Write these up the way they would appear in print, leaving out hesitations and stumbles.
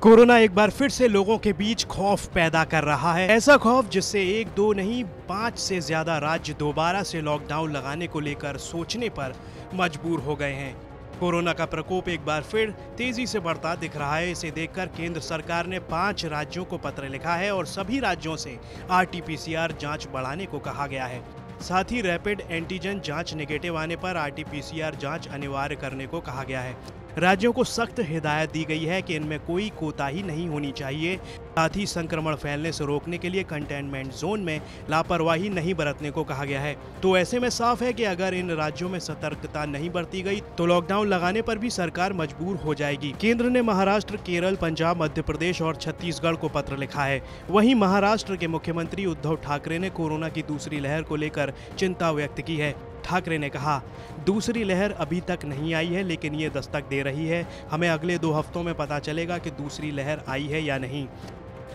Corona एक बार फिर से लोगों के बीच खौफ पैदा कर रहा है। ऐसा खौफ जिससे एक दो नहीं 5 से ज्यादा राज्य दोबारा से लॉकडाउन लगाने को लेकर सोचने पर मजबूर हो गए हैं। कोरोना का प्रकोप एक बार फिर तेजी से बढ़ता दिख रहा है। इसे देखकर केंद्र सरकार ने 5 राज्यों को पत्र लिखा है और सभी राज्यों से RT-PCR जांच बढ़ाने को कहा गया है। साथ ही रैपिड एंटीजन जांच नेगेटिव आने पर RT-PCR जांच अनिवार्य करने को कहा गया है। राज्यों को सख्त हिदायत दी गई है कि इनमें कोई कोताही नहीं होनी चाहिए। साथ ही संक्रमण फैलने से रोकने के लिए कंटेनमेंट जोन में लापरवाही नहीं बरतने को कहा गया है। तो ऐसे में साफ है कि अगर इन राज्यों में सतर्कता नहीं बरती गई तो लॉकडाउन लगाने पर भी सरकार मजबूर हो जाएगी। केंद्र ने महाराष्ट्र, केरल, पंजाब, मध्य प्रदेश और छत्तीसगढ़ को पत्र लिखा है। वहीं महाराष्ट्र के मुख्यमंत्री उद्धव ठाकरे ने कोरोना की दूसरी लहर को लेकर चिंता व्यक्त की है। ठाकरे ने कहा, दूसरी लहर अभी तक नहीं आई है, लेकिन ये दस्तक दे रही है। हमें अगले 2 हफ्तों में पता चलेगा कि दूसरी लहर आई है या नहीं।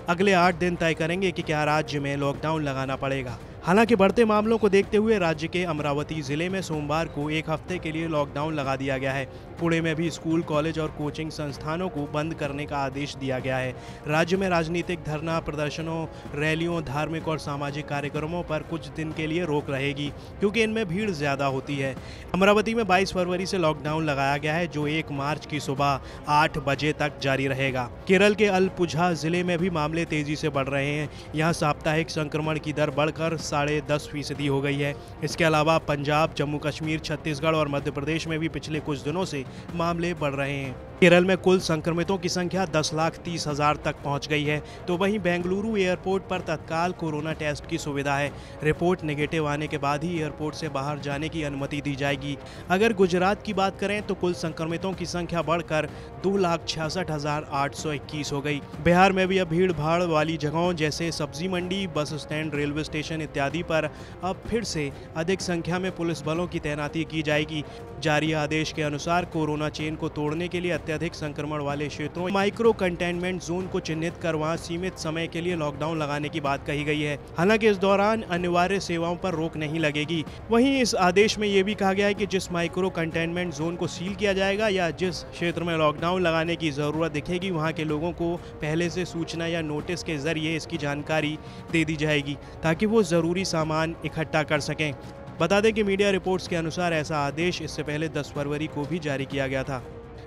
अगले 8 दिन तय करेंगे कि क्या राज्य में लॉकडाउन लगाना पड़ेगा। हालांकि बढ़ते मामलों को देखते हुए राज्य के अमरावती जिले में सोमवार को 1 हफ्ते के लिए लॉकडाउन लगा दिया गया है। पुणे में भी स्कूल, कॉलेज और कोचिंग संस्थानों को बंद करने का आदेश दिया गया है। राज्य में राजनीतिक धरना प्रदर्शनों, रैलियों, धार्मिक और सामाजिक कार्यक्रमों पर कुछ दिन के लिए रोक रहेगी, क्योंकि इनमें भीड़ ज्यादा होती है। अमरावती में 22 फरवरी से लॉकडाउन लगाया गया है, जो 1 मार्च की सुबह 8 बजे तक जारी रहेगा। केरल के अलपुझा जिले में भी मामले तेजी से बढ़ रहे हैं। यहाँ साप्ताहिक संक्रमण की दर बढ़कर 10.5% हो गई है। इसके अलावा पंजाब, जम्मू कश्मीर, छत्तीसगढ़ और मध्य प्रदेश में भी पिछले कुछ दिनों से मामले बढ़ रहे हैं। केरल में कुल संक्रमितों की संख्या 10,30,000 तक पहुंच गई है। तो वहीं बेंगलुरु एयरपोर्ट पर तत्काल कोरोना टेस्ट की सुविधा है। रिपोर्ट नेगेटिव आने के बाद ही एयरपोर्ट से बाहर जाने की अनुमति दी जाएगी। अगर गुजरात की बात करें तो कुल संक्रमितों की संख्या बढ़कर 2,66,821 हो गई। बिहार में भी अब भीड़ भाड़ वाली जगहों जैसे सब्जी मंडी, बस स्टैंड, रेलवे स्टेशन इत्यादि पर अब फिर से अधिक संख्या में पुलिस बलों की तैनाती की जाएगी। जारी आदेश के अनुसार कोरोना चेन को तोड़ने के लिए अत्यधिक संक्रमण वाले क्षेत्रों माइक्रो कंटेनमेंट जोन को चिन्हित कर वहां सीमित समय के लिए लॉकडाउन लगाने की बात कही गई है। हालांकि इस दौरान अनिवार्य सेवाओं पर रोक नहीं लगेगी। वहीं इस आदेश में यह भी कहा गया है कि जिस माइक्रो कंटेनमेंट जोन को सील किया जाएगा या जिस क्षेत्र में लॉकडाउन लगाने की जरूरत दिखेगी, वहां के लोगों को पहले से सूचना या नोटिस के जरिए इसकी जानकारी दे दी जाएगी, ताकि वो जरूरी सामान इकट्ठा कर सकें। बता दें कि मीडिया रिपोर्ट्स के अनुसार ऐसा आदेश इससे पहले 10 फरवरी को भी जारी किया गया था।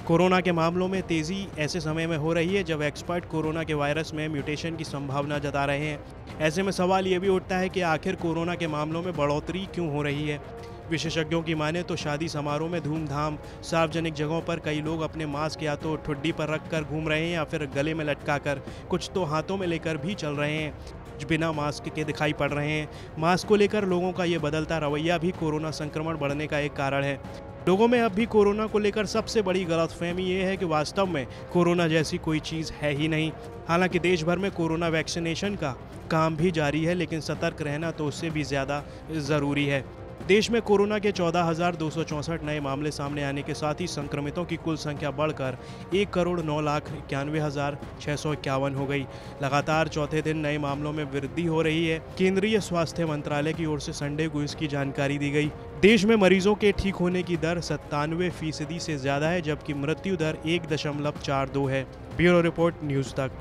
कोरोना के मामलों में तेजी ऐसे समय में हो रही है जब एक्सपर्ट कोरोना के वायरस में म्यूटेशन की संभावना जता रहे हैं। ऐसे में सवाल ये भी उठता है कि आखिर कोरोना के मामलों में बढ़ोतरी क्यों हो रही है। विशेषज्ञों की माने तो शादी समारोह में धूमधाम, सार्वजनिक जगहों पर कई लोग अपने मास्क या तो ठुड्डी पर रखकर घूम रहे हैं या फिर गले में लटकाकर, कुछ तो हाथों में लेकर भी चल रहे हैं, बिना मास्क के दिखाई पड़ रहे हैं। मास्क को लेकर लोगों का ये बदलता रवैया भी कोरोना संक्रमण बढ़ने का एक कारण है। लोगों में अब भी कोरोना को लेकर सबसे बड़ी गलतफहमी ये है कि वास्तव में कोरोना जैसी कोई चीज़ है ही नहीं। हालांकि देश भर में कोरोना वैक्सीनेशन का काम भी जारी है, लेकिन सतर्क रहना तो उससे भी ज़्यादा ज़रूरी है। देश में कोरोना के 14,264 नए मामले सामने आने के साथ ही संक्रमितों की कुल संख्या बढ़कर 1,09,91,651 हो गई। लगातार चौथे दिन नए मामलों में वृद्धि हो रही है। केंद्रीय स्वास्थ्य मंत्रालय की ओर से संडे को इसकी जानकारी दी गई। देश में मरीजों के ठीक होने की दर 97% से ज़्यादा है, जबकि मृत्यु दर 1.42 है। ब्यूरो रिपोर्ट, न्यूज़ तक।